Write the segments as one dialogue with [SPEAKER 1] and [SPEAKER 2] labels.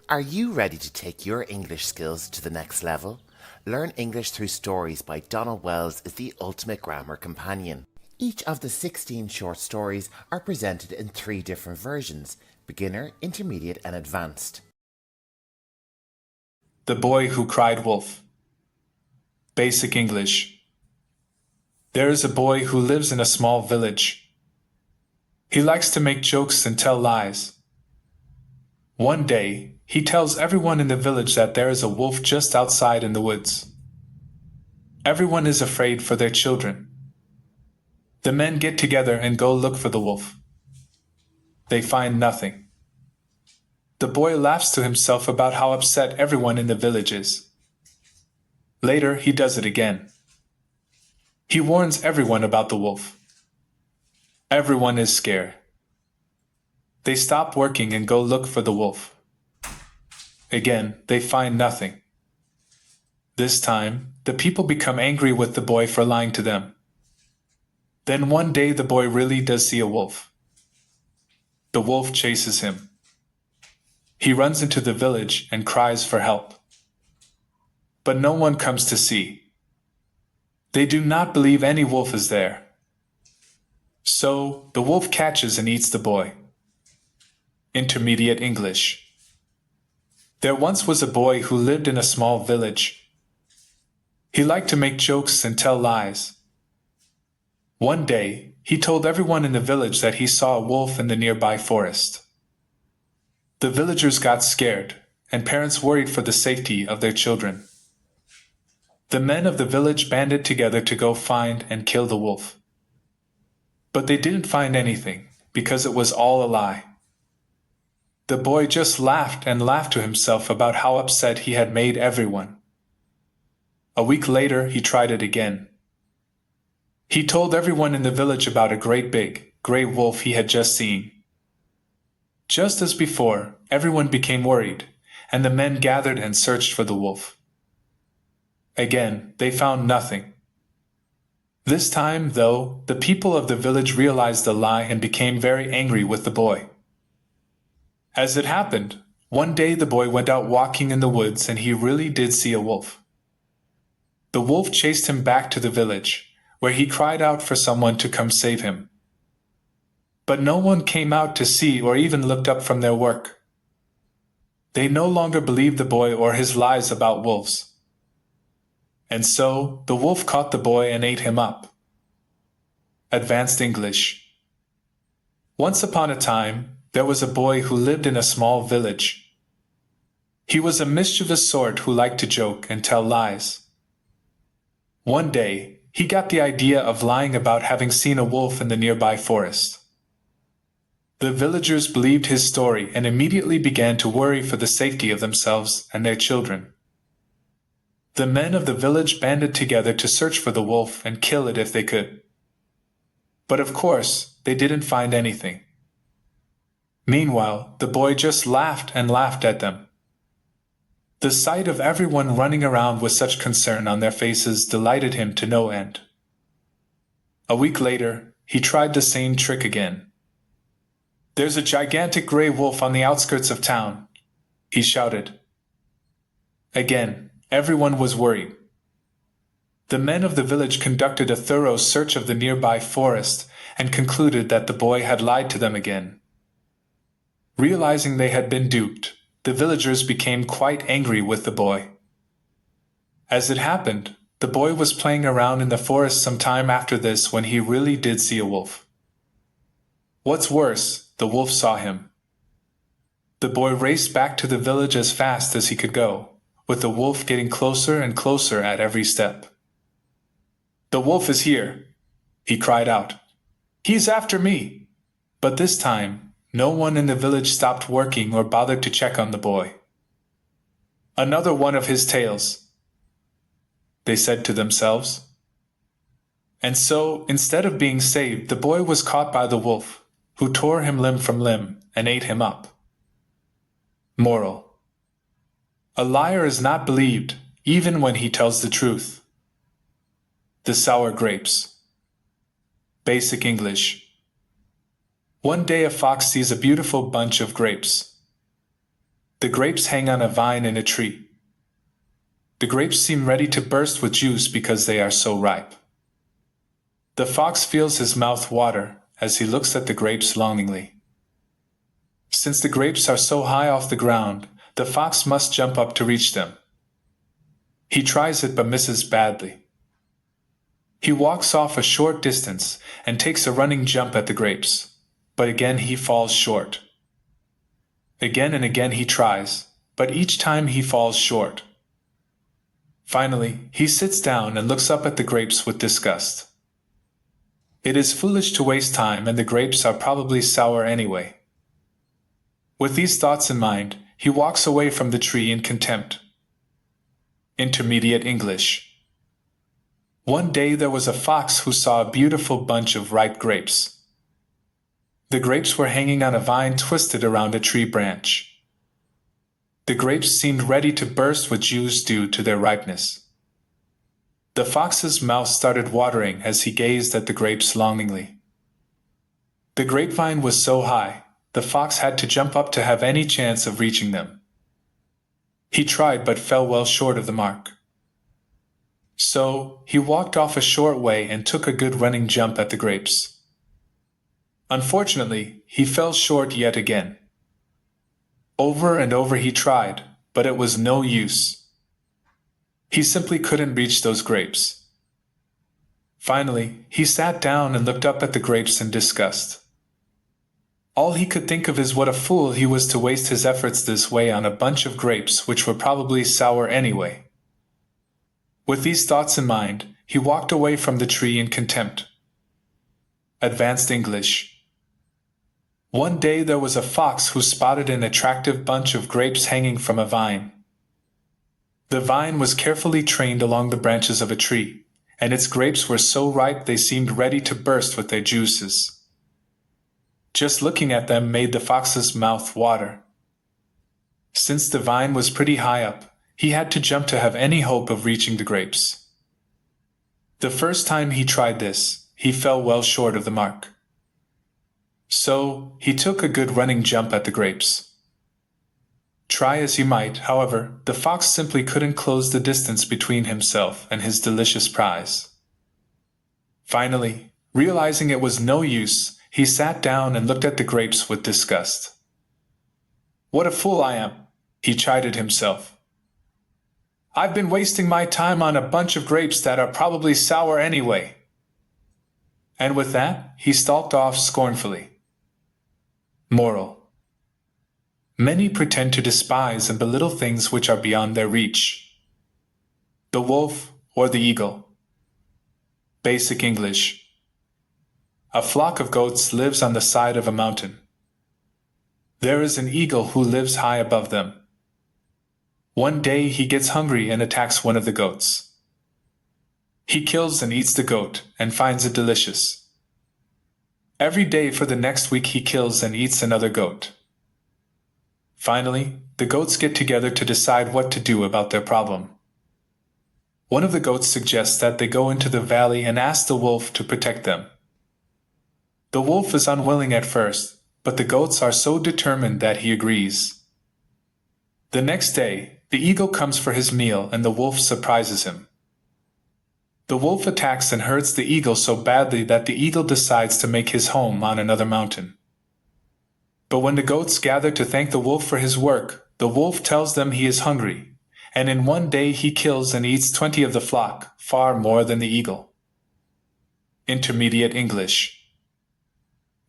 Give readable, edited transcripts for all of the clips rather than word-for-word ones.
[SPEAKER 1] Are you ready to take your English skills to the next level? Learn English Through Stories by Donald Wells is the ultimate grammar companion. Each of the 16 short stories are presented in 3 different versions: beginner, intermediate and advanced.
[SPEAKER 2] The Boy Who Cried Wolf. Basic English. There is a boy who lives in a small village. He likes to make jokes and tell lies. One day, he tells everyone in the village that there is a wolf just outside in the woods. Everyone is afraid for their children. The men get together and go look for the wolf. They find nothing. The boy laughs to himself about how upset everyone in the village is. Later, he does it again. He warns everyone about the wolf. Everyone is scared. They stop working and go look for the wolf. Again, they find nothing. This time, the people become angry with the boy for lying to them. Then one day the boy really does see a wolf. The wolf chases him. He runs into the village and cries for help. But no one comes to see. They do not believe any wolf is there. So, the wolf catches and eats the boy. Intermediate English. There once was a boy who lived in a small village. He liked to make jokes and tell lies. One day, he told everyone in the village that he saw a wolf in the nearby forest. The villagers got scared, and parents worried for the safety of their children. The men of the village banded together to go find and kill the wolf. But they didn't find anything, because it was all a lie. The boy just laughed and laughed to himself about how upset he had made everyone. A week later, he tried it again. He told everyone in the village about a great big, gray wolf he had just seen. Just as before, everyone became worried, and the men gathered and searched for the wolf. Again, they found nothing. This time, though, the people of the village realized the lie and became very angry with the boy. As it happened, one day the boy went out walking in the woods and he really did see a wolf. The wolf chased him back to the village, where he cried out for someone to come save him. But no one came out to see or even looked up from their work. They no longer believed the boy or his lies about wolves. And so, the wolf caught the boy and ate him up. Advanced English. Once upon a time, there was a boy who lived in a small village. He was a mischievous sort who liked to joke and tell lies. One day, he got the idea of lying about having seen a wolf in the nearby forest. The villagers believed his story and immediately began to worry for the safety of themselves and their children. The men of the village banded together to search for the wolf and kill it if they could. But of course, they didn't find anything. Meanwhile, the boy just laughed and laughed at them. The sight of everyone running around with such concern on their faces delighted him to no end. A week later, he tried the same trick again. "There's a gigantic gray wolf on the outskirts of town," he shouted. Again, everyone was worried. The men of the village conducted a thorough search of the nearby forest and concluded that the boy had lied to them again. Realizing they had been duped, the villagers became quite angry with the boy. As it happened, the boy was playing around in the forest some time after this when he really did see a wolf. What's worse, the wolf saw him. The boy raced back to the village as fast as he could go, with the wolf getting closer and closer at every step. "The wolf is here," he cried out. "He's after me!" But this time, no one in the village stopped working or bothered to check on the boy. "Another one of his tales," they said to themselves. And so, instead of being saved, the boy was caught by the wolf, who tore him limb from limb and ate him up. Moral: a liar is not believed, even when he tells the truth. The sour grapes. Basic English. One day a fox sees a beautiful bunch of grapes. The grapes hang on a vine in a tree. The grapes seem ready to burst with juice because they are so ripe. The fox feels his mouth water as he looks at the grapes longingly. Since the grapes are so high off the ground, the fox must jump up to reach them. He tries it but misses badly. He walks off a short distance and takes a running jump at the grapes, but again he falls short. Again and again he tries, but each time he falls short. Finally, he sits down and looks up at the grapes with disgust. It is foolish to waste time, and the grapes are probably sour anyway. With these thoughts in mind, he walks away from the tree in contempt. Intermediate English. One day there was a fox who saw a beautiful bunch of ripe grapes. The grapes were hanging on a vine twisted around a tree branch. The grapes seemed ready to burst with juice due to their ripeness. The fox's mouth started watering as he gazed at the grapes longingly. The grapevine was so high, the fox had to jump up to have any chance of reaching them. He tried but fell well short of the mark. So, he walked off a short way and took a good running jump at the grapes. Unfortunately, he fell short yet again. Over and over he tried, but it was no use. He simply couldn't reach those grapes. Finally, he sat down and looked up at the grapes in disgust. All he could think of is what a fool he was to waste his efforts this way on a bunch of grapes which were probably sour anyway. With these thoughts in mind, he walked away from the tree in contempt. Advanced English. One day there was a fox who spotted an attractive bunch of grapes hanging from a vine. The vine was carefully trained along the branches of a tree, and its grapes were so ripe they seemed ready to burst with their juices. Just looking at them made the fox's mouth water. Since the vine was pretty high up, he had to jump to have any hope of reaching the grapes. The first time he tried this, he fell well short of the mark. So, he took a good running jump at the grapes. Try as he might, however, the fox simply couldn't close the distance between himself and his delicious prize. Finally, realizing it was no use, he sat down and looked at the grapes with disgust. "What a fool I am," he chided himself. "I've been wasting my time on a bunch of grapes that are probably sour anyway." And with that, he stalked off scornfully. Moral: many pretend to despise and belittle things which are beyond their reach. The wolf or the eagle. Basic English. A flock of goats lives on the side of a mountain. There is an eagle who lives high above them. One day he gets hungry and attacks one of the goats. He kills and eats the goat and finds it delicious. Every day for the next week he kills and eats another goat. Finally, the goats get together to decide what to do about their problem. One of the goats suggests that they go into the valley and ask the wolf to protect them. The wolf is unwilling at first, but the goats are so determined that he agrees. The next day, the eagle comes for his meal and the wolf surprises him. The wolf attacks and hurts the eagle so badly that the eagle decides to make his home on another mountain. But when the goats gather to thank the wolf for his work, the wolf tells them he is hungry, and in one day he kills and eats 20 of the flock, far more than the eagle. Intermediate English.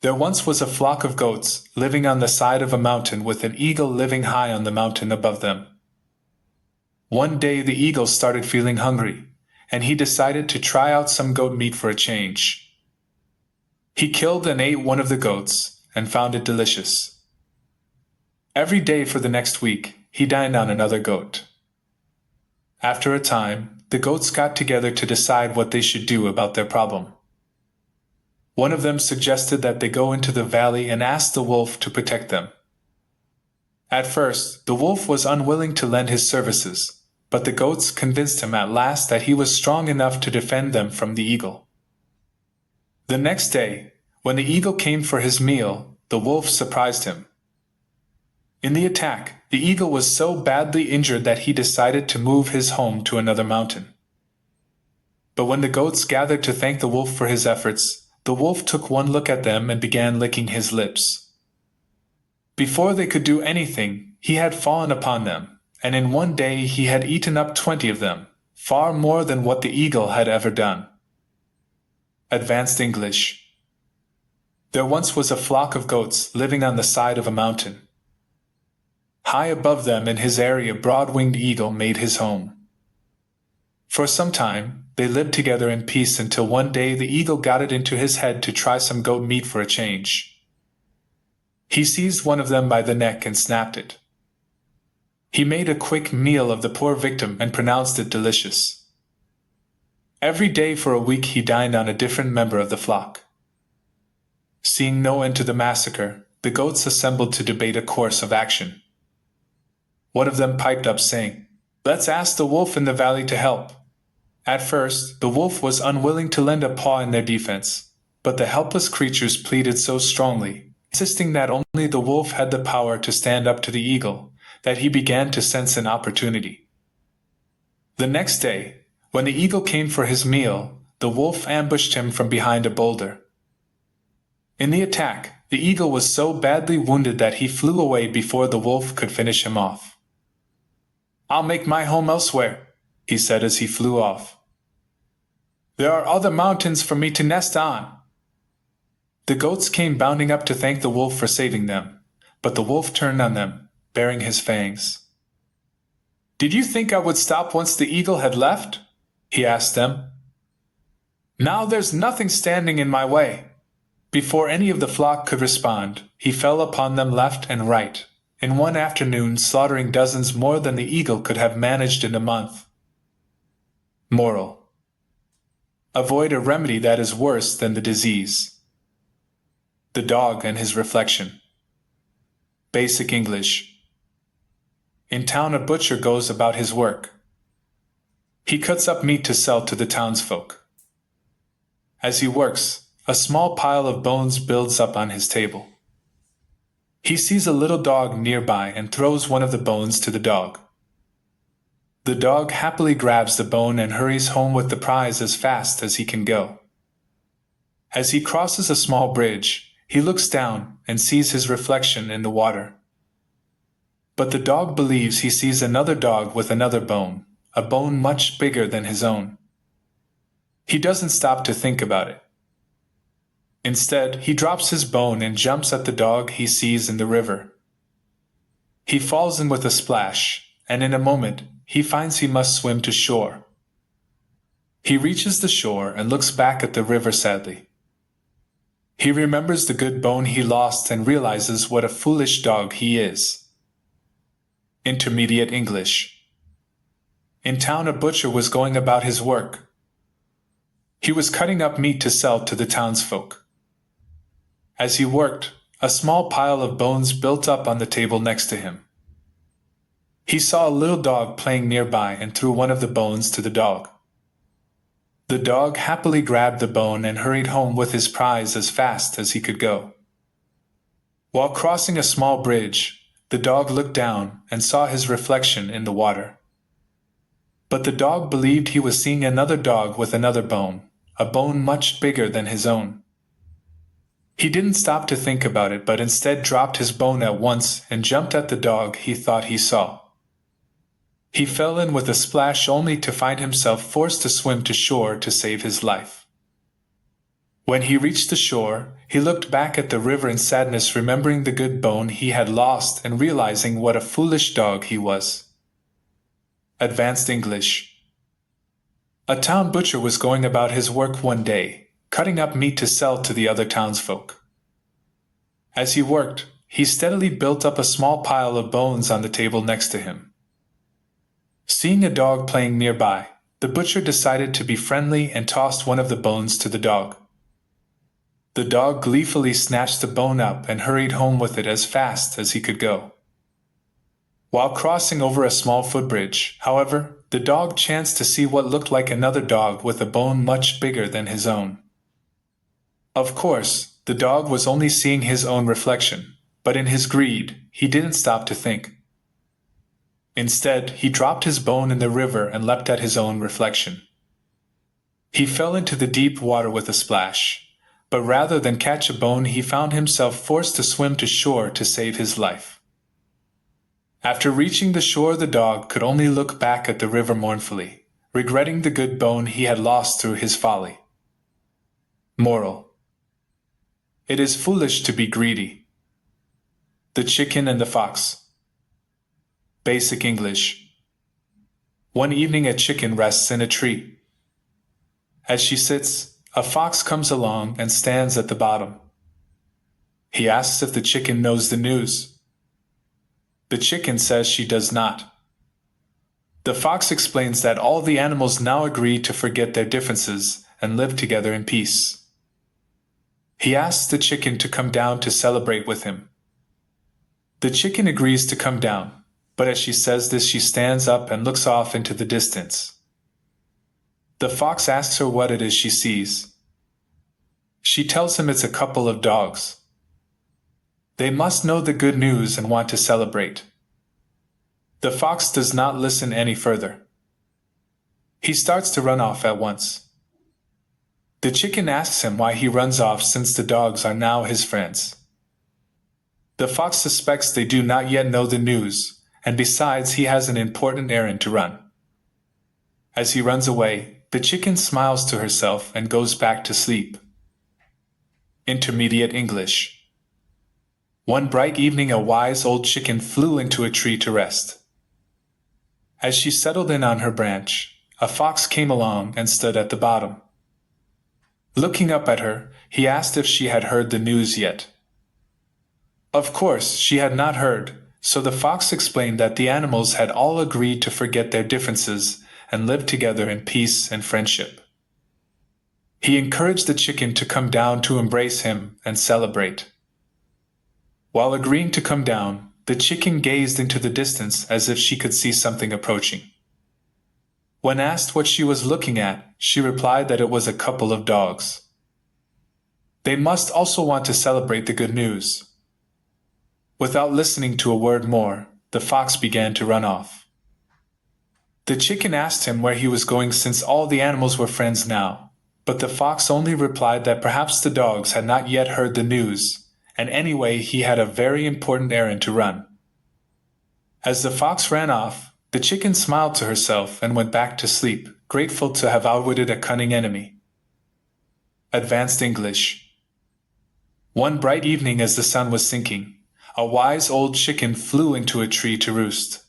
[SPEAKER 2] There once was a flock of goats living on the side of a mountain with an eagle living high on the mountain above them. One day the eagle started feeling hungry, and he decided to try out some goat meat for a change. He killed and ate one of the goats and found it delicious. Every day for the next week, he dined on another goat. After a time, the goats got together to decide what they should do about their problem. One of them suggested that they go into the valley and ask the wolf to protect them. At first, the wolf was unwilling to lend his services, but the goats convinced him at last that he was strong enough to defend them from the eagle. The next day, when the eagle came for his meal, the wolf surprised him. In the attack, the eagle was so badly injured that he decided to move his home to another mountain. But when the goats gathered to thank the wolf for his efforts, the wolf took one look at them and began licking his lips. Before they could do anything, he had fallen upon them, and in one day he had eaten up 20 of them, far more than what the eagle had ever done. Advanced English. There once was a flock of goats living on the side of a mountain. High above them in his area, a broad-winged eagle made his home. For some time, they lived together in peace until one day the eagle got it into his head to try some goat meat for a change. He seized one of them by the neck and snapped it. He made a quick meal of the poor victim and pronounced it delicious. Every day for a week he dined on a different member of the flock. Seeing no end to the massacre, the goats assembled to debate a course of action. One of them piped up saying, "Let's ask the wolf in the valley to help." At first, the wolf was unwilling to lend a paw in their defense, but the helpless creatures pleaded so strongly, insisting that only the wolf had the power to stand up to the eagle, that he began to sense an opportunity. The next day, when the eagle came for his meal, the wolf ambushed him from behind a boulder. In the attack, the eagle was so badly wounded that he flew away before the wolf could finish him off. "I'll make my home elsewhere," he said as he flew off. "There are other mountains for me to nest on." The goats came bounding up to thank the wolf for saving them, but the wolf turned on them, baring his fangs. "Did you think I would stop once the eagle had left?" he asked them. "Now there's nothing standing in my way." Before any of the flock could respond, he fell upon them left and right, in one afternoon slaughtering dozens more than the eagle could have managed in a month. Moral: avoid a remedy that is worse than the disease. The dog and his reflection. Basic English. In town, a butcher goes about his work. He cuts up meat to sell to the townsfolk. As he works, a small pile of bones builds up on his table. He sees a little dog nearby and throws one of the bones to the dog. The dog happily grabs the bone and hurries home with the prize as fast as he can go. As he crosses a small bridge, he looks down and sees his reflection in the water. But the dog believes he sees another dog with another bone, a bone much bigger than his own. He doesn't stop to think about it. Instead, he drops his bone and jumps at the dog he sees in the river. He falls in with a splash, and in a moment, he finds he must swim to shore. He reaches the shore and looks back at the river sadly. He remembers the good bone he lost and realizes what a foolish dog he is. Intermediate English. In town, a butcher was going about his work. He was cutting up meat to sell to the townsfolk. As he worked, a small pile of bones built up on the table next to him. He saw a little dog playing nearby and threw one of the bones to the dog. The dog happily grabbed the bone and hurried home with his prize as fast as he could go. While crossing a small bridge, the dog looked down and saw his reflection in the water. But the dog believed he was seeing another dog with another bone, a bone much bigger than his own. He didn't stop to think about it, but instead dropped his bone at once and jumped at the dog he thought he saw. He fell in with a splash only to find himself forced to swim to shore to save his life. When he reached the shore, he looked back at the river in sadness, remembering the good bone he had lost and realizing what a foolish dog he was. Advanced English. A town butcher was going about his work one day, cutting up meat to sell to the other townsfolk. As he worked, he steadily built up a small pile of bones on the table next to him. Seeing a dog playing nearby, the butcher decided to be friendly and tossed one of the bones to the dog. The dog gleefully snatched the bone up and hurried home with it as fast as he could go. While crossing over a small footbridge, however, the dog chanced to see what looked like another dog with a bone much bigger than his own. Of course, the dog was only seeing his own reflection, but in his greed, he didn't stop to think. Instead, he dropped his bone in the river and leapt at his own reflection. He fell into the deep water with a splash, but rather than catch a bone, he found himself forced to swim to shore to save his life. After reaching the shore, the dog could only look back at the river mournfully, regretting the good bone he had lost through his folly. Moral: it is foolish to be greedy. The Chicken and the Fox. Basic English. One evening, a chicken rests in a tree. As she sits, a fox comes along and stands at the bottom. He asks if the chicken knows the news. The chicken says she does not. The fox explains that all the animals now agree to forget their differences and live together in peace. He asks the chicken to come down to celebrate with him. The chicken agrees to come down, but as she says this, she stands up and looks off into the distance. The fox asks her what it is she sees. She tells him it's a couple of dogs. They must know the good news and want to celebrate. The fox does not listen any further. He starts to run off at once. The chicken asks him why he runs off since the dogs are now his friends. The fox suspects they do not yet know the news, and besides, he has an important errand to run. As he runs away, the chicken smiles to herself and goes back to sleep. Intermediate English. One bright evening, a wise old chicken flew into a tree to rest. As she settled in on her branch, a fox came along and stood at the bottom. Looking up at her, he asked if she had heard the news yet. Of course, she had not heard, so the fox explained that the animals had all agreed to forget their differences and live together in peace and friendship. He encouraged the chicken to come down to embrace him and celebrate. While agreeing to come down, the chicken gazed into the distance as if she could see something approaching. When asked what she was looking at, she replied that it was a couple of dogs. They must also want to celebrate the good news. Without listening to a word more, the fox began to run off. The chicken asked him where he was going since all the animals were friends now, but the fox only replied that perhaps the dogs had not yet heard the news, and anyway he had a very important errand to run. As the fox ran off, the chicken smiled to herself and went back to sleep, grateful to have outwitted a cunning enemy. Advanced English. One bright evening, as the sun was sinking, a wise old chicken flew into a tree to roost.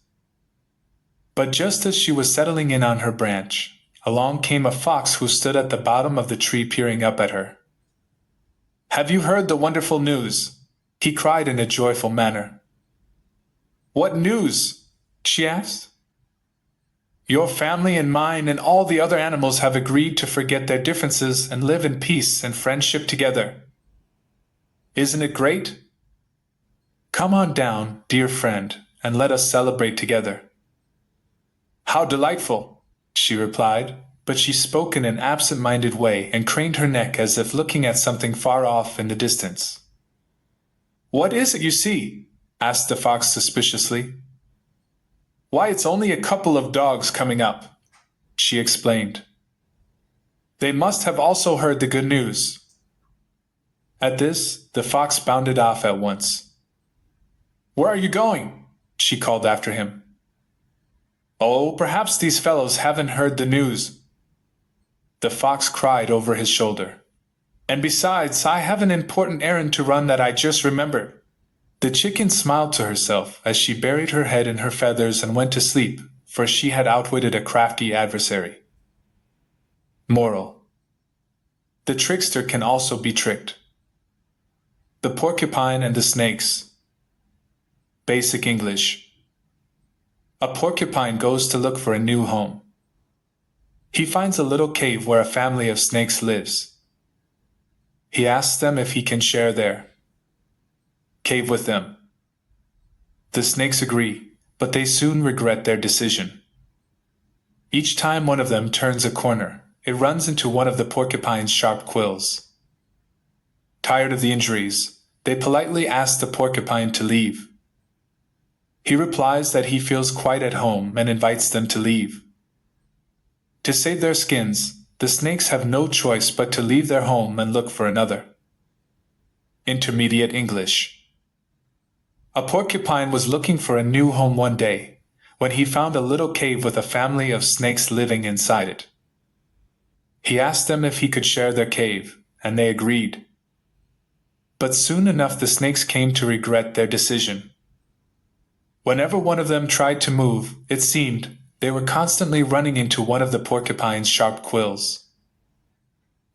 [SPEAKER 2] But just as she was settling in on her branch, along came a fox who stood at the bottom of the tree peering up at her. "Have you heard the wonderful news?" he cried in a joyful manner. "What news?" she asked. "Your family and mine and all the other animals have agreed to forget their differences and live in peace and friendship together. Isn't it great? Come on down, dear friend, and let us celebrate together." "How delightful," she replied, but she spoke in an absent-minded way and craned her neck as if looking at something far off in the distance. "What is it you see?" asked the fox suspiciously. "Why, it's only a couple of dogs coming up," she explained. "They must have also heard the good news." At this, the fox bounded off at once. "Where are you going?" she called after him. "Oh, perhaps these fellows haven't heard the news," the fox cried over his shoulder. "And besides, I have an important errand to run that I just remembered." The chicken smiled to herself as she buried her head in her feathers and went to sleep, for she had outwitted a crafty adversary. Moral: the trickster can also be tricked. The Porcupine and the Snakes. Basic English. A porcupine goes to look for a new home. He finds a little cave where a family of snakes lives. He asks them if he can share their cave with them. The snakes agree, but they soon regret their decision. Each time one of them turns a corner, it runs into one of the porcupine's sharp quills. Tired of the injuries, they politely ask the porcupine to leave. He replies that he feels quite at home and invites them to leave. To save their skins, the snakes have no choice but to leave their home and look for another. Intermediate English. A porcupine was looking for a new home one day, when he found a little cave with a family of snakes living inside it. He asked them if he could share their cave, and they agreed. But soon enough the snakes came to regret their decision. Whenever one of them tried to move, it seemed, they were constantly running into one of the porcupine's sharp quills.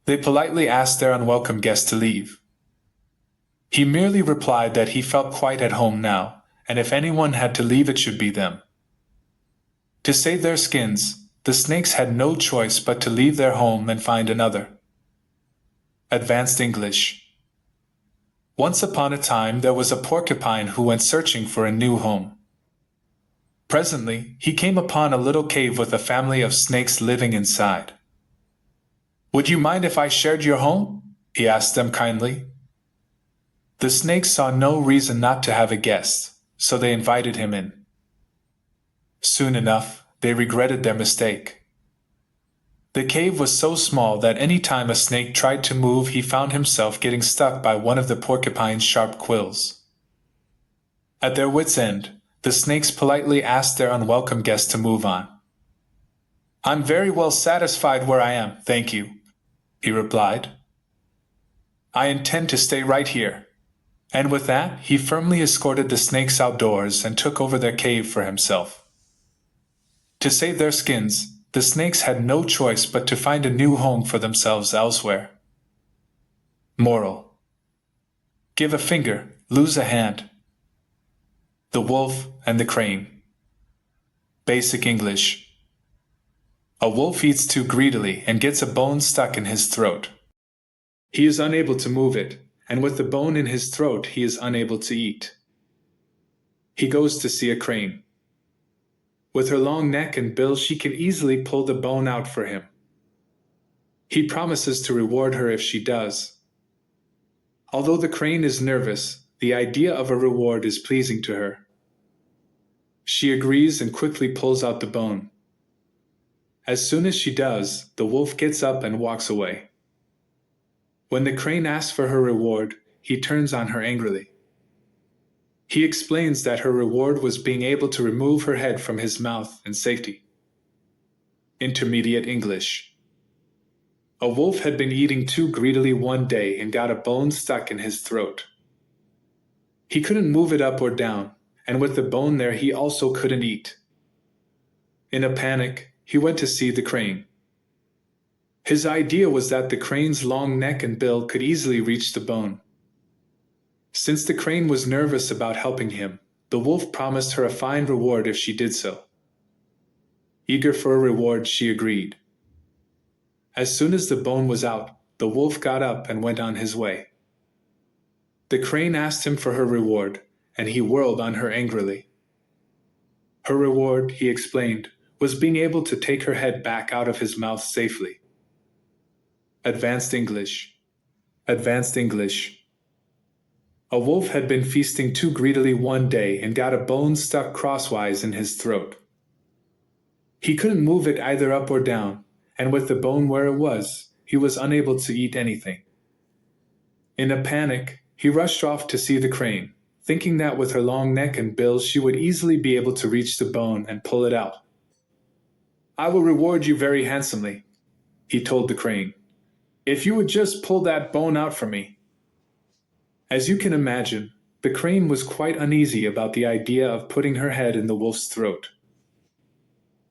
[SPEAKER 2] They politely asked their unwelcome guest to leave. He merely replied that he felt quite at home now, and if anyone had to leave it should be them. To save their skins, the snakes had no choice but to leave their home and find another. Advanced English. Once upon a time there was a porcupine who went searching for a new home. Presently, he came upon a little cave with a family of snakes living inside. "Would you mind if I shared your home?" he asked them kindly. The snakes saw no reason not to have a guest, so they invited him in. Soon enough, they regretted their mistake. The cave was so small that any time a snake tried to move, he found himself getting stuck by one of the porcupine's sharp quills. At their wits' end, the snakes politely asked their unwelcome guest to move on. "I'm very well satisfied where I am, thank you," he replied. "I intend to stay right here." And with that, he firmly escorted the snakes outdoors and took over their cave for himself. To save their skins, the snakes had no choice but to find a new home for themselves elsewhere. Moral: give a finger, lose a hand. The Wolf and the Crane. Basic English. A wolf eats too greedily and gets a bone stuck in his throat. He is unable to move it, and with the bone in his throat he is unable to eat. He goes to see a crane. With her long neck and bill she can easily pull the bone out for him. He promises to reward her if she does. Although the crane is nervous, the idea of a reward is pleasing to her. She agrees and quickly pulls out the bone. As soon as she does, the wolf gets up and walks away. When the crane asks for her reward, he turns on her angrily. He explains that her reward was being able to remove her head from his mouth in safety. Intermediate English. A wolf had been eating too greedily one day and got a bone stuck in his throat. He couldn't move it up or down, and with the bone there he also couldn't eat. In a panic, he went to see the crane. His idea was that the crane's long neck and bill could easily reach the bone. Since the crane was nervous about helping him, the wolf promised her a fine reward if she did so. Eager for a reward, she agreed. As soon as the bone was out, the wolf got up and went on his way. The crane asked him for her reward, and he whirled on her angrily. Her reward, he explained, was being able to take her head back out of his mouth safely. Advanced English. Advanced English. A wolf had been feasting too greedily one day and got a bone stuck crosswise in his throat. He couldn't move it either up or down, and with the bone where it was, he was unable to eat anything. In a panic, he rushed off to see the crane, thinking that with her long neck and bill she would easily be able to reach the bone and pull it out. "I will reward you very handsomely," he told the crane, "if you would just pull that bone out for me." As you can imagine, the crane was quite uneasy about the idea of putting her head in the wolf's throat.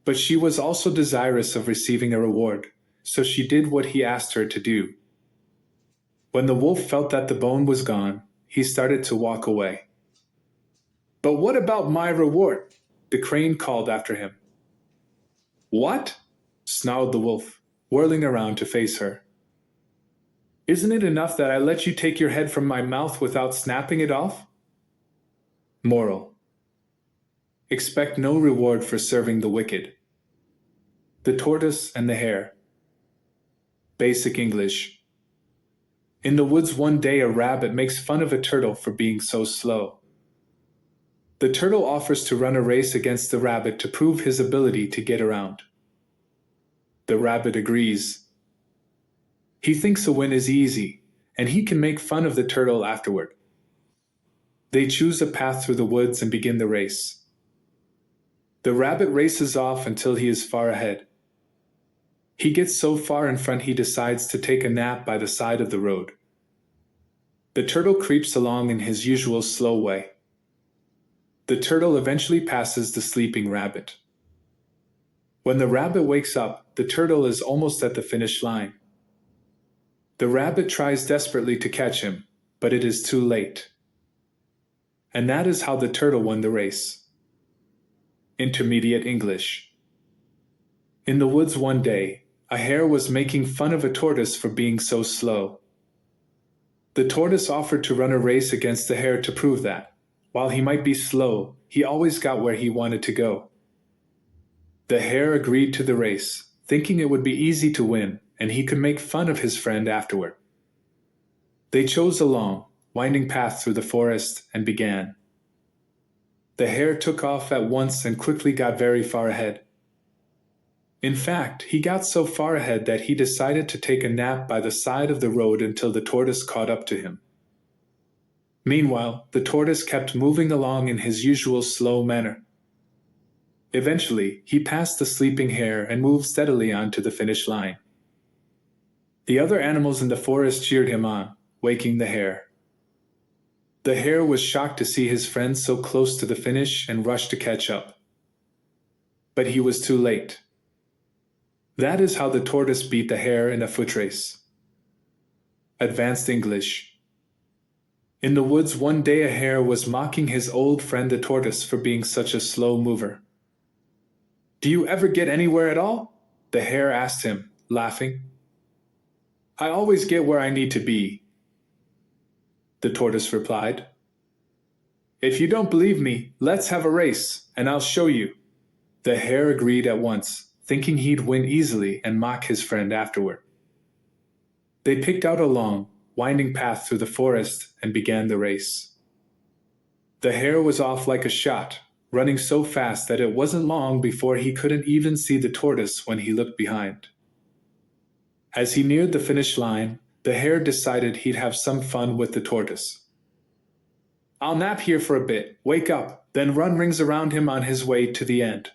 [SPEAKER 2] But she was also desirous of receiving a reward, so she did what he asked her to do. When the wolf felt that the bone was gone, he started to walk away. "But what about my reward?" the crane called after him. "What?" snarled the wolf, whirling around to face her. "Isn't it enough that I let you take your head from my mouth without snapping it off?" Moral: expect no reward for serving the wicked. The Tortoise and the Hare. Basic English. In the woods one day a rabbit makes fun of a turtle for being so slow. The turtle offers to run a race against the rabbit to prove his ability to get around. The rabbit agrees. He thinks a win is easy, and he can make fun of the turtle afterward. They choose a path through the woods and begin the race. The rabbit races off until he is far ahead. He gets so far in front he decides to take a nap by the side of the road. The turtle creeps along in his usual slow way. The turtle eventually passes the sleeping rabbit. When the rabbit wakes up, the turtle is almost at the finish line. The rabbit tries desperately to catch him, but it is too late. And that is how the turtle won the race. Intermediate English. In the woods one day, a hare was making fun of a tortoise for being so slow. The tortoise offered to run a race against the hare to prove that, while he might be slow, he always got where he wanted to go. The hare agreed to the race, thinking it would be easy to win, and he could make fun of his friend afterward. They chose a long, winding path through the forest and began. The hare took off at once and quickly got very far ahead. In fact, he got so far ahead that he decided to take a nap by the side of the road until the tortoise caught up to him. Meanwhile, the tortoise kept moving along in his usual slow manner. Eventually, he passed the sleeping hare and moved steadily on to the finish line. The other animals in the forest cheered him on, waking the hare. The hare was shocked to see his friend so close to the finish and rushed to catch up. But he was too late. That is how the tortoise beat the hare in a foot race. Advanced English. In the woods one day a hare was mocking his old friend the tortoise for being such a slow mover. "Do you ever get anywhere at all?" the hare asked him, laughing. "I always get where I need to be," the tortoise replied. "If you don't believe me, let's have a race, and I'll show you." The hare agreed at once, thinking he'd win easily and mock his friend afterward. They picked out a long, winding path through the forest and began the race. The hare was off like a shot, running so fast that it wasn't long before he couldn't even see the tortoise when he looked behind. As he neared the finish line, the hare decided he'd have some fun with the tortoise. "I'll nap here for a bit, wake up, then run rings around him on his way to the end."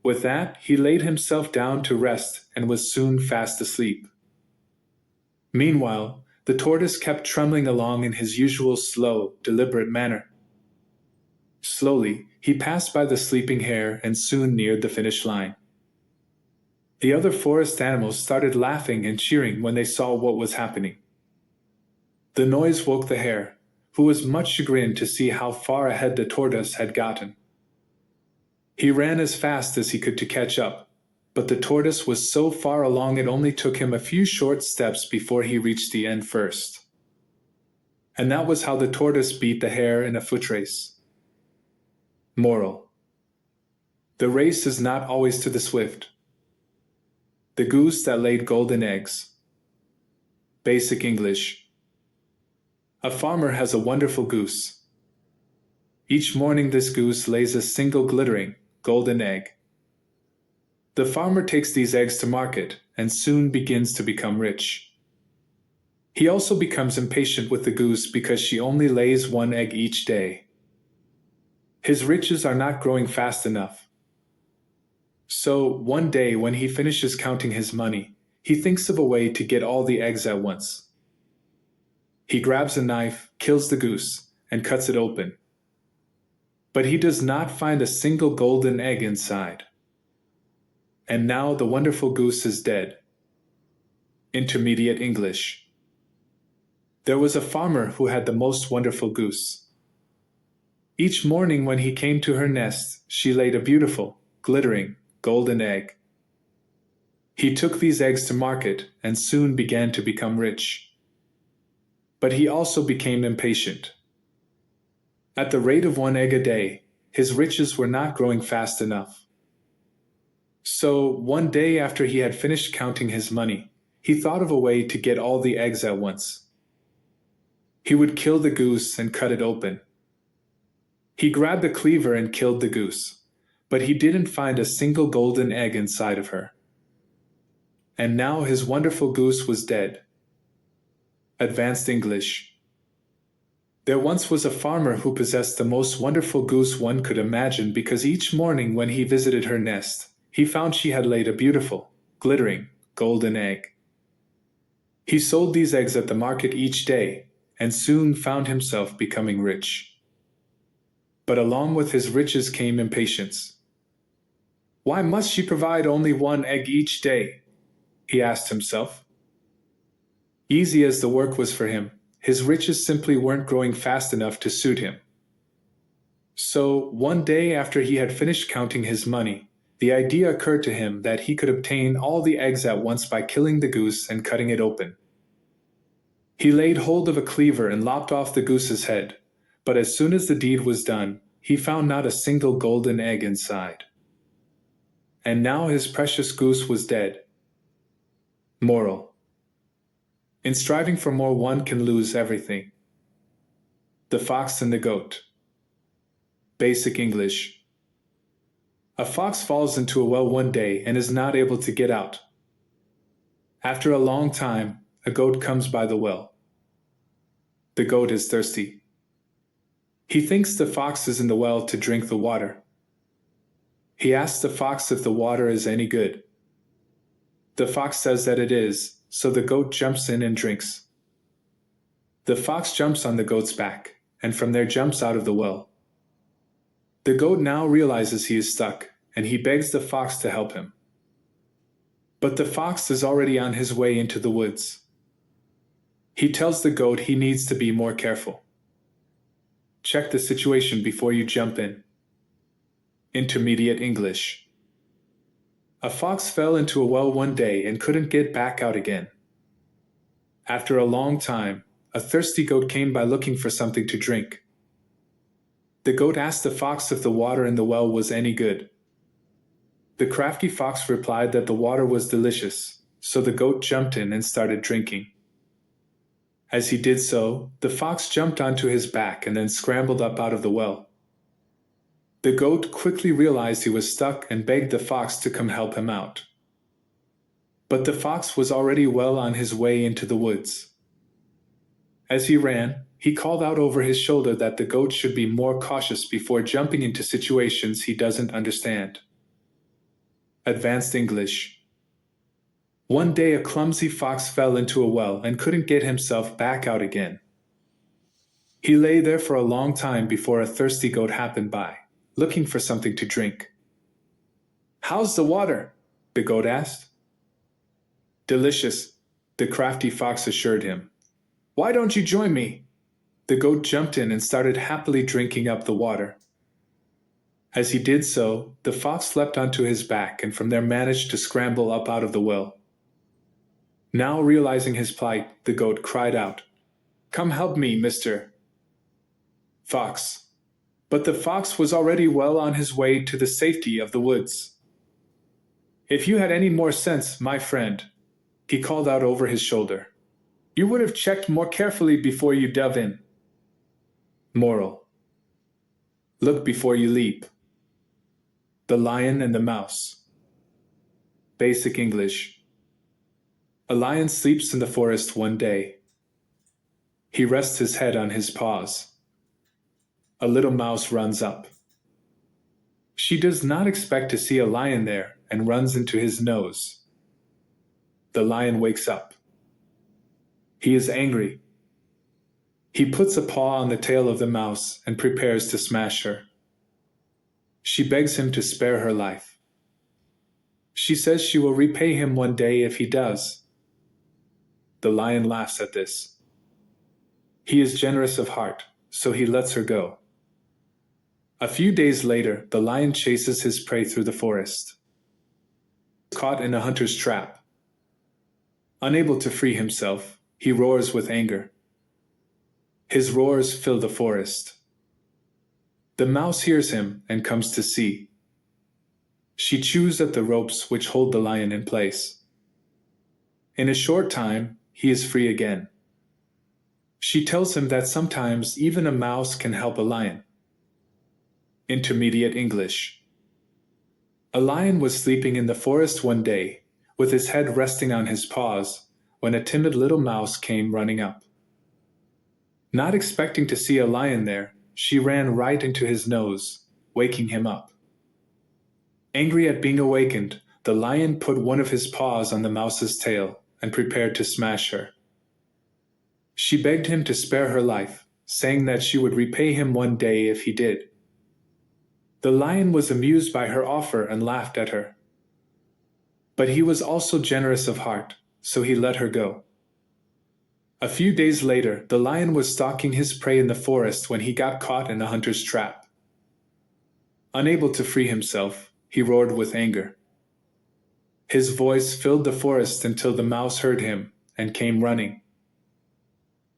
[SPEAKER 2] With that, he laid himself down to rest and was soon fast asleep. Meanwhile, the tortoise kept trundling along in his usual slow, deliberate manner. Slowly, he passed by the sleeping hare and soon neared the finish line. The other forest animals started laughing and cheering when they saw what was happening. The noise woke the hare, who was much chagrined to see how far ahead the tortoise had gotten. He ran as fast as he could to catch up, but the tortoise was so far along it only took him a few short steps before he reached the end first. And that was how the tortoise beat the hare in a foot race. Moral: the race is not always to the swift. The goose that laid golden eggs. Basic English. A farmer has a wonderful goose. Each morning this goose lays a single glittering, golden egg. The farmer takes these eggs to market and soon begins to become rich. He also becomes impatient with the goose because she only lays one egg each day. His riches are not growing fast enough. So, one day when he finishes counting his money, he thinks of a way to get all the eggs at once. He grabs a knife, kills the goose, and cuts it open. But he does not find a single golden egg inside. And now the wonderful goose is dead. Intermediate English. There was a farmer who had the most wonderful goose. Each morning when he came to her nest, she laid a beautiful, glittering, golden egg. He took these eggs to market and soon began to become rich. But he also became impatient. At the rate of one egg a day, his riches were not growing fast enough. So, one day after he had finished counting his money, he thought of a way to get all the eggs at once. He would kill the goose and cut it open. He grabbed the cleaver and killed the goose, but he didn't find a single golden egg inside of her. And now his wonderful goose was dead. Advanced English. There once was a farmer who possessed the most wonderful goose one could imagine, because each morning when he visited her nest, he found she had laid a beautiful, glittering, golden egg. He sold these eggs at the market each day, and soon found himself becoming rich. But along with his riches came impatience. Why must she provide only one egg each day? He asked himself. Easy as the work was for him, his riches simply weren't growing fast enough to suit him. So, one day after he had finished counting his money, the idea occurred to him that he could obtain all the eggs at once by killing the goose and cutting it open. He laid hold of a cleaver and lopped off the goose's head, but as soon as the deed was done, he found not a single golden egg inside. And now his precious goose was dead. Moral. In striving for more, one can lose everything. The Fox and the Goat. Basic English. A fox falls into a well one day and is not able to get out. After a long time, a goat comes by the well. The goat is thirsty. He thinks the fox is in the well to drink the water. He asks the fox if the water is any good. The fox says that it is, so the goat jumps in and drinks. The fox jumps on the goat's back, and from there jumps out of the well. The goat now realizes he is stuck, and he begs the fox to help him. But the fox is already on his way into the woods. He tells the goat he needs to be more careful. Check the situation before you jump in. Intermediate English. A fox fell into a well one day and couldn't get back out again. After a long time, a thirsty goat came by looking for something to drink. The goat asked the fox if the water in the well was any good. The crafty fox replied that the water was delicious, so the goat jumped in and started drinking. As he did so, the fox jumped onto his back and then scrambled up out of the well. The goat quickly realized he was stuck and begged the fox to come help him out. But the fox was already well on his way into the woods. As he ran, he called out over his shoulder that the goat should be more cautious before jumping into situations he doesn't understand. Advanced English. One day a clumsy fox fell into a well and couldn't get himself back out again. He lay there for a long time before a thirsty goat happened by, looking for something to drink. "How's the water?" the goat asked. "Delicious," the crafty fox assured him. "Why don't you join me?" The goat jumped in and started happily drinking up the water. As he did so, the fox leapt onto his back and from there managed to scramble up out of the well. Now realizing his plight, the goat cried out, "Come help me, Mr. Fox." But the fox was already well on his way to the safety of the woods. "If you had any more sense, my friend," he called out over his shoulder, "you would have checked more carefully before you dove in." Moral. Look before you leap. The Lion and the Mouse. Basic English. A lion sleeps in the forest one day. He rests his head on his paws. A little mouse runs up. She does not expect to see a lion there and runs into his nose. The lion wakes up. He is angry. He puts a paw on the tail of the mouse and prepares to smash her. She begs him to spare her life. She says she will repay him one day if he does. The lion laughs at this. He is generous of heart, so he lets her go. A few days later, the lion chases his prey through the forest. Caught in a hunter's trap. Unable to free himself, he roars with anger. His roars fill the forest. The mouse hears him and comes to see. She chews at the ropes which hold the lion in place. In a short time, he is free again. She tells him that sometimes even a mouse can help a lion. Intermediate English. A lion was sleeping in the forest one day, with his head resting on his paws, when a timid little mouse came running up. Not expecting to see a lion there, she ran right into his nose, waking him up. Angry at being awakened, the lion put one of his paws on the mouse's tail and prepared to smash her. She begged him to spare her life, saying that she would repay him one day if he did. The lion was amused by her offer and laughed at her. But he was also generous of heart, so he let her go. A few days later, the lion was stalking his prey in the forest when he got caught in a hunter's trap. Unable to free himself, he roared with anger. His voice filled the forest until the mouse heard him and came running.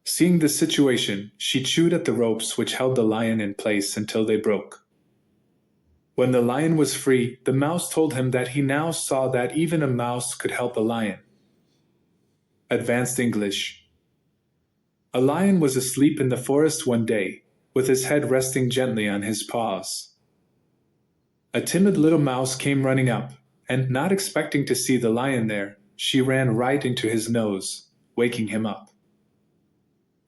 [SPEAKER 2] Seeing the situation, she chewed at the ropes which held the lion in place until they broke. When the lion was free, the mouse told him that he now saw that even a mouse could help a lion. Advanced English. A lion was asleep in the forest one day, with his head resting gently on his paws. A timid little mouse came running up, and not expecting to see the lion there, she ran right into his nose, waking him up.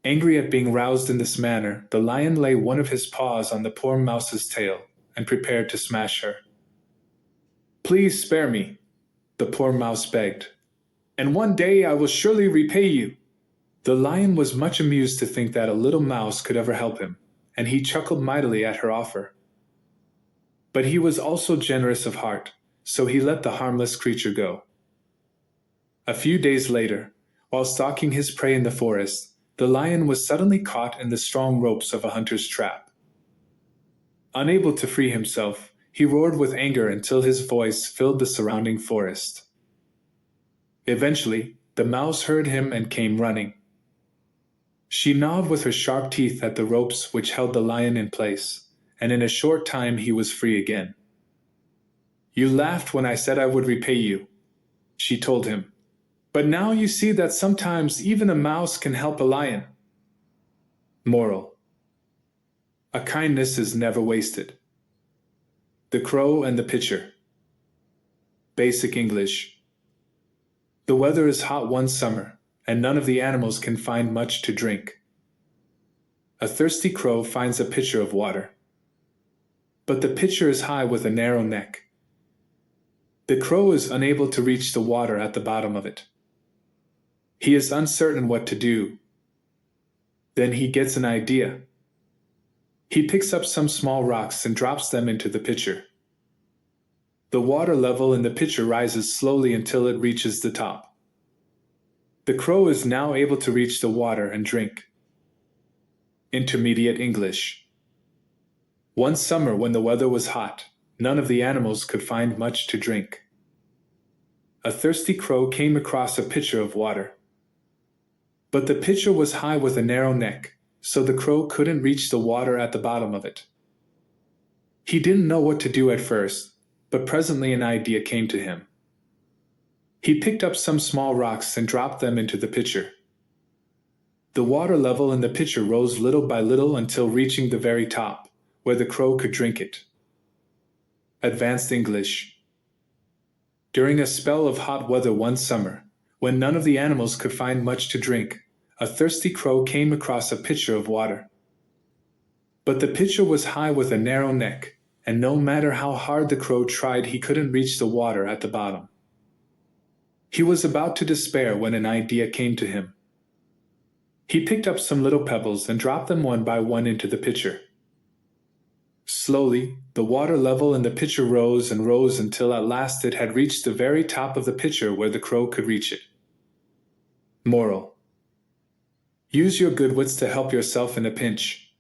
[SPEAKER 2] Angry at being roused in this manner, the lion lay one of his paws on the poor mouse's tail and prepared to smash her. "Please spare me," the poor mouse begged, "and one day I will surely repay you." The lion was much amused to think that a little mouse could ever help him, and he chuckled mightily at her offer. But he was also generous of heart, so he let the harmless creature go. A few days later, while stalking his prey in the forest, the lion was suddenly caught in the strong ropes of a hunter's trap. Unable to free himself, he roared with anger until his voice filled the surrounding forest. Eventually, the mouse heard him and came running. She gnawed with her sharp teeth at the ropes which held the lion in place, and in a short time he was free again. "You laughed when I said I would repay you," she told him. "But now you see that sometimes even a mouse can help a lion." Moral. A kindness is never wasted. The Crow and the Pitcher. Basic English. The weather is hot one summer, and none of the animals can find much to drink. A thirsty crow finds a pitcher of water. But the pitcher is high with a narrow neck. The crow is unable to reach the water at the bottom of it. He is uncertain what to do. Then he gets an idea. He picks up some small rocks and drops them into the pitcher. The water level in the pitcher rises slowly until it reaches the top. The crow is now able to reach the water and drink. Intermediate English. One summer when the weather was hot, none of the animals could find much to drink. A thirsty crow came across a pitcher of water. But the pitcher was high with a narrow neck, so the crow couldn't reach the water at the bottom of it. He didn't know what to do at first, but presently an idea came to him. He picked up some small rocks and dropped them into the pitcher. The water level in the pitcher rose little by little until reaching the very top, where the crow could drink it. Advanced English. During a spell of hot weather one summer, when none of the animals could find much to drink, a thirsty crow came across a pitcher of water. But the pitcher was high with a narrow neck, and no matter how hard the crow tried, he couldn't reach the water at the bottom. He was about to despair when an idea came to him. He picked up some little pebbles and dropped them one by one into the pitcher. Slowly, the water level in the pitcher rose and rose until at last it had reached the very top of the pitcher where the crow could reach it. Moral. Use your good wits to help yourself in a pinch.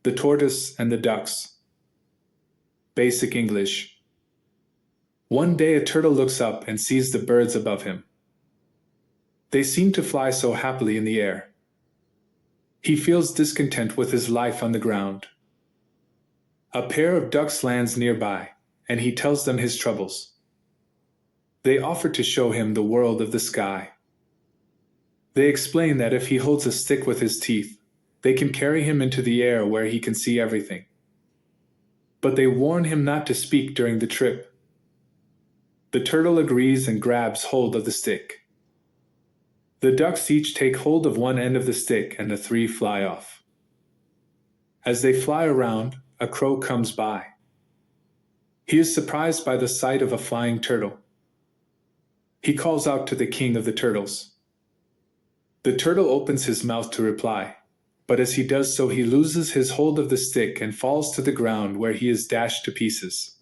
[SPEAKER 2] The Tortoise and the Ducks. Basic English. One day a turtle looks up and sees the birds above him. They seem to fly so happily in the air. He feels discontent with his life on the ground. A pair of ducks lands nearby, and he tells them his troubles. They offer to show him the world of the sky. They explain that if he holds a stick with his teeth, they can carry him into the air where he can see everything. but they warn him not to speak during the trip. The turtle agrees and grabs hold of the stick. The ducks each take hold of one end of the stick and the three fly off. As they fly around, a crow comes by. He is surprised by the sight of a flying turtle. He calls out to the king of the turtles. The turtle opens his mouth to reply, but as he does so he loses his hold of the stick and falls to the ground where he is dashed to pieces.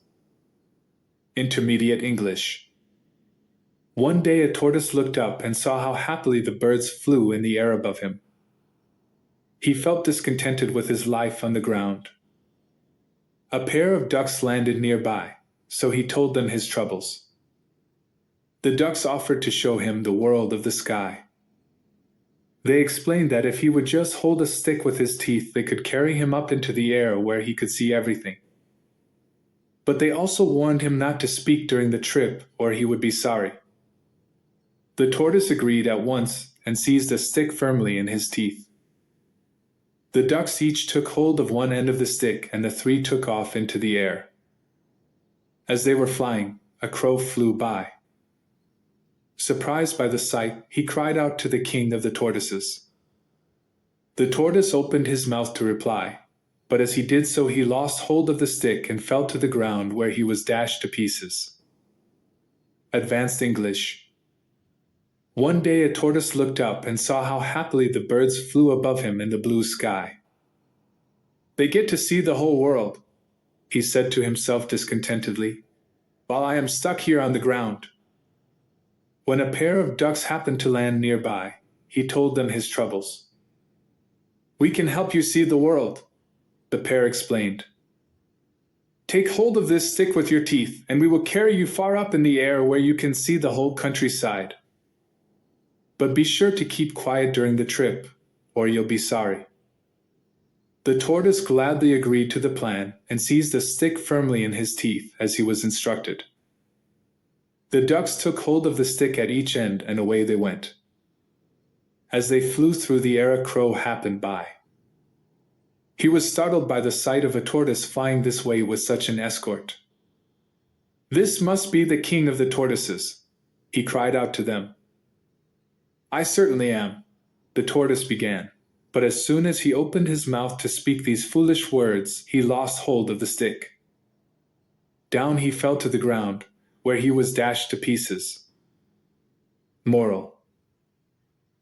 [SPEAKER 2] Intermediate English. One day a tortoise looked up and saw how happily the birds flew in the air above him. He felt discontented with his life on the ground. A pair of ducks landed nearby, so he told them his troubles. The ducks offered to show him the world of the sky. They explained that if he would just hold a stick with his teeth, they could carry him up into the air where he could see everything. But they also warned him not to speak during the trip, or he would be sorry. The tortoise agreed at once and seized a stick firmly in his teeth. The ducks each took hold of one end of the stick, and the three took off into the air. As they were flying, a crow flew by. Surprised by the sight, he cried out to the king of the tortoises. The tortoise opened his mouth to reply, but as he did so he lost hold of the stick and fell to the ground where he was dashed to pieces. Advanced English. One day a tortoise looked up and saw how happily the birds flew above him in the blue sky. "They get to see the whole world," he said to himself discontentedly, "while I am stuck here on the ground." When a pair of ducks happened to land nearby, he told them his troubles. "We can help you see the world," the pair explained. "Take hold of this stick with your teeth, and we will carry you far up in the air where you can see the whole countryside. But be sure to keep quiet during the trip, or you'll be sorry." The tortoise gladly agreed to the plan and seized the stick firmly in his teeth as he was instructed. The ducks took hold of the stick at each end and away they went. As they flew through the air, a crow happened by. He was startled by the sight of a tortoise flying this way with such an escort. "This must be the king of the tortoises," he cried out to them. "I certainly am," the tortoise began, but as soon as he opened his mouth to speak these foolish words, he lost hold of the stick. Down he fell to the ground, where he was dashed to pieces. Moral.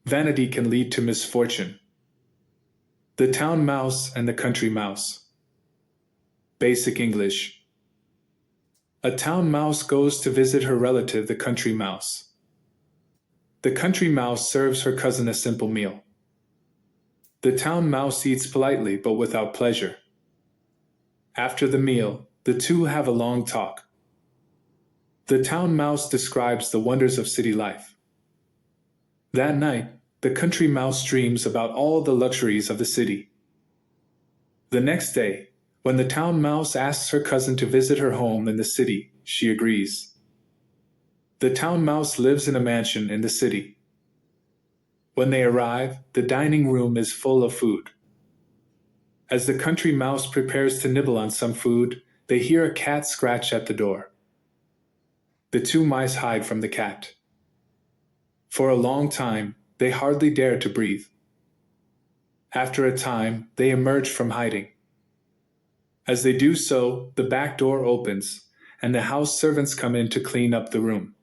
[SPEAKER 2] Vanity can lead to misfortune. The town mouse and the country mouse. Basic English. A town mouse goes to visit her relative, the country mouse. The country mouse serves her cousin a simple meal. The town mouse eats politely but without pleasure. After the meal, the two have a long talk. The town mouse describes the wonders of city life. That night, the country mouse dreams about all the luxuries of the city. The next day, when the town mouse asks her cousin to visit her home in the city, she agrees. The town mouse lives in a mansion in the city. When they arrive, the dining room is full of food. As the country mouse prepares to nibble on some food, they hear a cat scratch at the door. The two mice hide from the cat. For a long time, they hardly dare to breathe. After a time, they emerge from hiding. As they do so, the back door opens, and the house servants come in to clean up the room.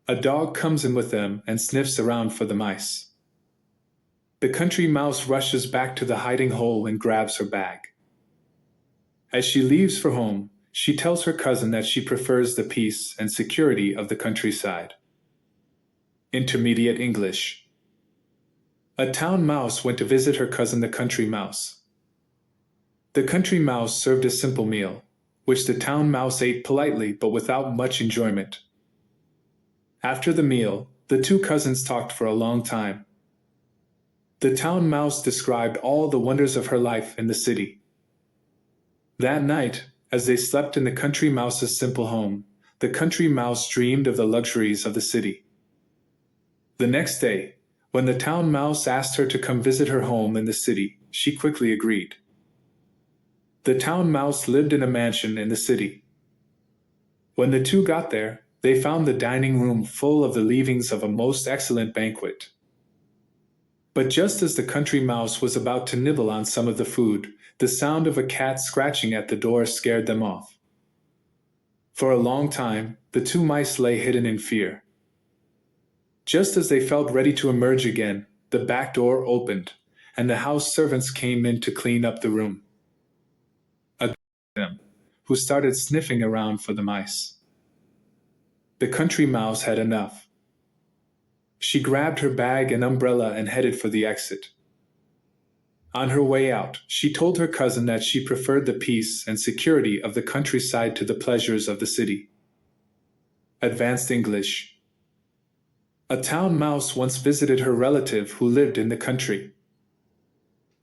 [SPEAKER 2] A dog comes in with them and sniffs around for the mice. The country mouse rushes back to the hiding hole and grabs her bag. As she leaves for home, she tells her cousin that she prefers the peace and security of the countryside. Intermediate English. A town mouse went to visit her cousin the country mouse. The country mouse served a simple meal, which the town mouse ate politely but without much enjoyment. After the meal, the two cousins talked for a long time. The town mouse described all the wonders of her life in the city. That night, as they slept in the country mouse's simple home, the country mouse dreamed of the luxuries of the city. The next day, when the town mouse asked her to come visit her home in the city, she quickly agreed. The town mouse lived in a mansion in the city. When the two got there, they found the dining room full of the leavings of a most excellent banquet. But just as the country mouse was about to nibble on some of the food, the sound of a cat scratching at the door scared them off. For a long time, the two mice lay hidden in fear. Just as they felt ready to emerge again, the back door opened, and the house servants came in to clean up the room. A them, who started sniffing around for the mice. The country mouse had enough. She grabbed her bag and umbrella and headed for the exit. On her way out, she told her cousin that she preferred the peace and security of the countryside to the pleasures of the city. Advanced English. A town mouse once visited her relative who lived in the country.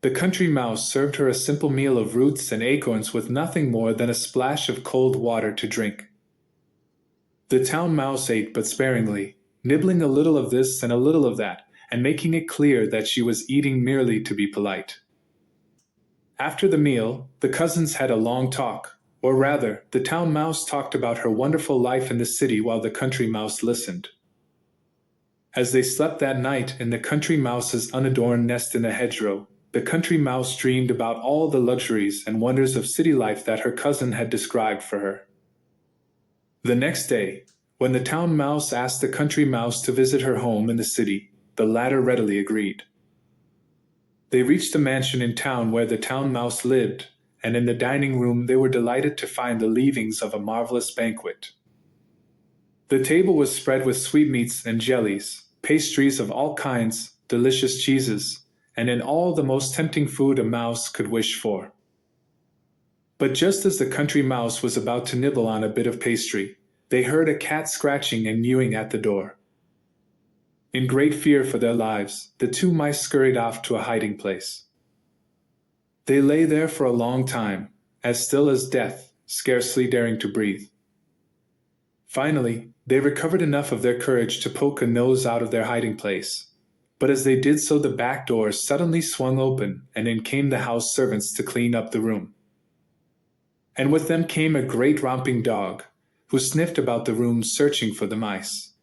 [SPEAKER 2] The country mouse served her a simple meal of roots and acorns with nothing more than a splash of cold water to drink. The town mouse ate but sparingly, nibbling a little of this and a little of that, and making it clear that she was eating merely to be polite. After the meal, the cousins had a long talk, or rather, the town mouse talked about her wonderful life in the city while the country mouse listened. As they slept that night in the country mouse's unadorned nest in the hedgerow, the country mouse dreamed about all the luxuries and wonders of city life that her cousin had described for her. The next day, when the town mouse asked the country mouse to visit her home in the city, the latter readily agreed. They reached the mansion in town where the town mouse lived, and in the dining room they were delighted to find the leavings of a marvelous banquet. The table was spread with sweetmeats and jellies, pastries of all kinds, delicious cheeses, and in all the most tempting food a mouse could wish for. But just as the country mouse was about to nibble on a bit of pastry, they heard a cat scratching and mewing at the door. In great fear for their lives, the two mice scurried off to a hiding place. They lay there for a long time, as still as death, scarcely daring to breathe. Finally, they recovered enough of their courage to poke a nose out of their hiding place. But as they did so, the back door suddenly swung open, and in came the house servants to clean up the room. And with them came a great romping dog, who sniffed about the room searching for the mice.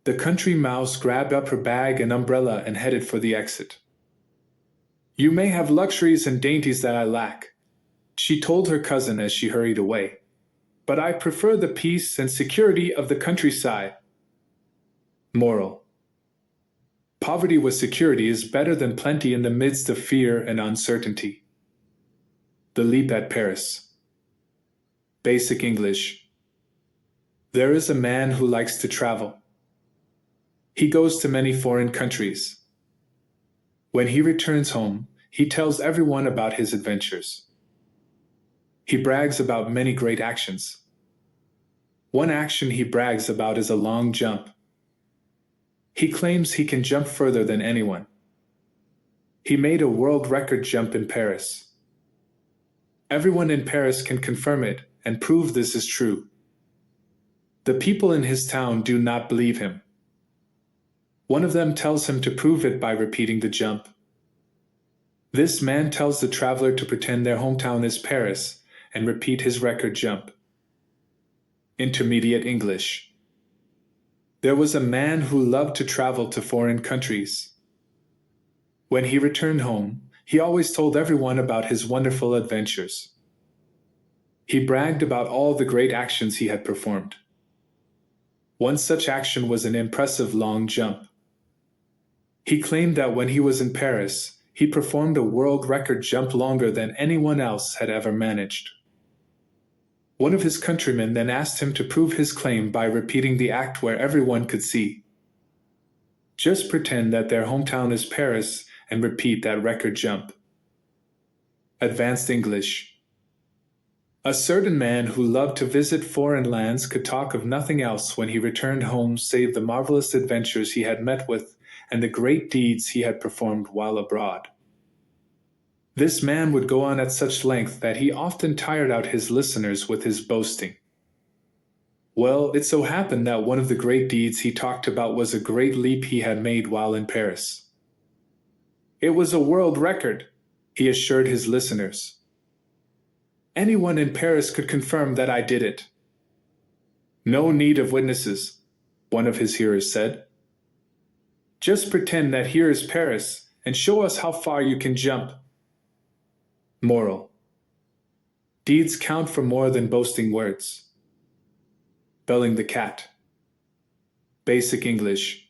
[SPEAKER 2] The country mouse grabbed up her bag and umbrella and headed for the exit. "You may have luxuries and dainties that I lack," she told her cousin as she hurried away, "but I prefer the peace and security of the countryside." Moral: poverty with security is better than plenty in the midst of fear and uncertainty. The Leap at Paris. Basic English. There is a man who likes to travel. He goes to many foreign countries. When he returns home, he tells everyone about his adventures. He brags about many great actions. One action he brags about is a long jump. He claims he can jump further than anyone. He made a world record jump in Paris. Everyone in Paris can confirm it and prove this is true. The people in his town do not believe him. One of them tells him to prove it by repeating the jump. This man tells the traveler to pretend their hometown is Paris and repeat his record jump. Intermediate English. There was a man who loved to travel to foreign countries. When he returned home, he always told everyone about his wonderful adventures. He bragged about all the great actions he had performed. One such action was an impressive long jump. He claimed that when he was in Paris, he performed a world record jump longer than anyone else had ever managed. One of his countrymen then asked him to prove his claim by repeating the act where everyone could see. Just pretend that their hometown is Paris and repeat that record jump. Advanced English. A certain man who loved to visit foreign lands could talk of nothing else when he returned home save the marvelous adventures he had met with and the great deeds he had performed while abroad. This man would go on at such length that he often tired out his listeners with his boasting. Well, it so happened that one of the great deeds he talked about was a great leap he had made while in Paris. It was a world record, he assured his listeners. Anyone in Paris could confirm that I did it. No need of witnesses, one of his hearers said. Just pretend that here is Paris and show us how far you can jump. Moral. Deeds count for more than boasting words. Belling the cat. Basic English.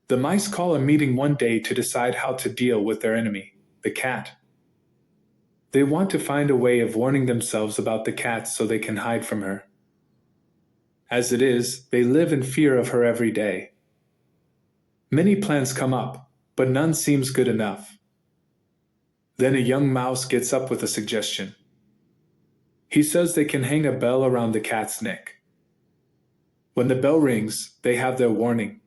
[SPEAKER 2] The mice call a meeting one day to decide how to deal with their enemy, the cat. They want to find a way of warning themselves about the cat so they can hide from her. As it is, they live in fear of her every day. Many plans come up, but none seems good enough. Then a young mouse gets up with a suggestion. He says they can hang a bell around the cat's neck. When the bell rings, they have their warning.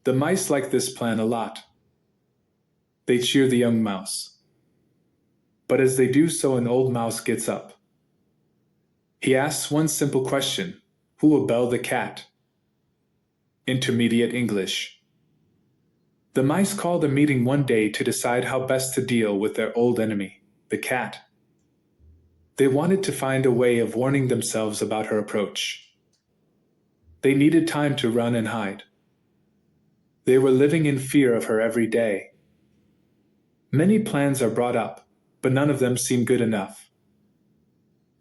[SPEAKER 2] The mice like this plan a lot. They cheer the young mouse. But as they do so, an old mouse gets up. He asks one simple question: who will bell the cat? Intermediate English. The mice called a meeting one day to decide how best to deal with their old enemy, the cat. They wanted to find a way of warning themselves about her approach. They needed time to run and hide. They were living in fear of her every day. Many plans are brought up, but none of them seem good enough.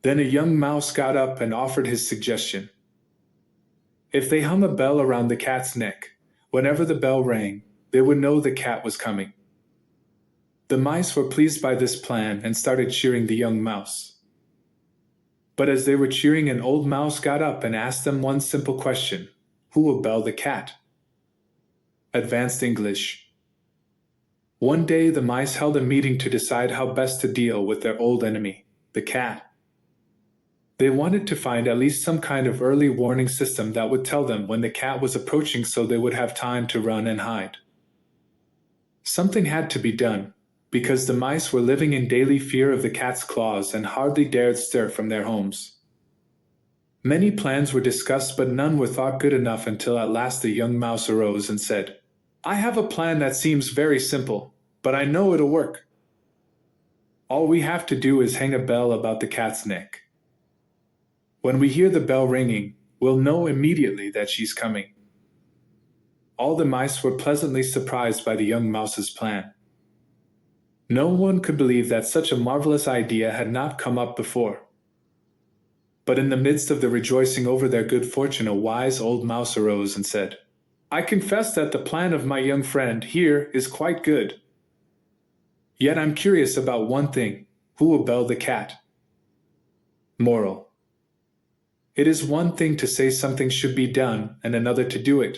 [SPEAKER 2] Then a young mouse got up and offered his suggestion. If they hum a bell around the cat's neck, whenever the bell rang, they would know the cat was coming. The mice were pleased by this plan and started cheering the young mouse. But as they were cheering, an old mouse got up and asked them one simple question: who will bell the cat? Advanced English. One day the mice held a meeting to decide how best to deal with their old enemy, the cat. They wanted to find at least some kind of early warning system that would tell them when the cat was approaching so they would have time to run and hide. Something had to be done, because the mice were living in daily fear of the cat's claws and hardly dared stir from their homes. Many plans were discussed, but none were thought good enough until at last the young mouse arose and said, "I have a plan that seems very simple, but I know it'll work. All we have to do is hang a bell about the cat's neck. When we hear the bell ringing, we'll know immediately that she's coming." All the mice were pleasantly surprised by the young mouse's plan. No one could believe that such a marvelous idea had not come up before. But in the midst of the rejoicing over their good fortune, a wise old mouse arose and said, "I confess that the plan of my young friend here is quite good. Yet I'm curious about one thing: who will bell the cat?" Moral. It is one thing to say something should be done and another to do it.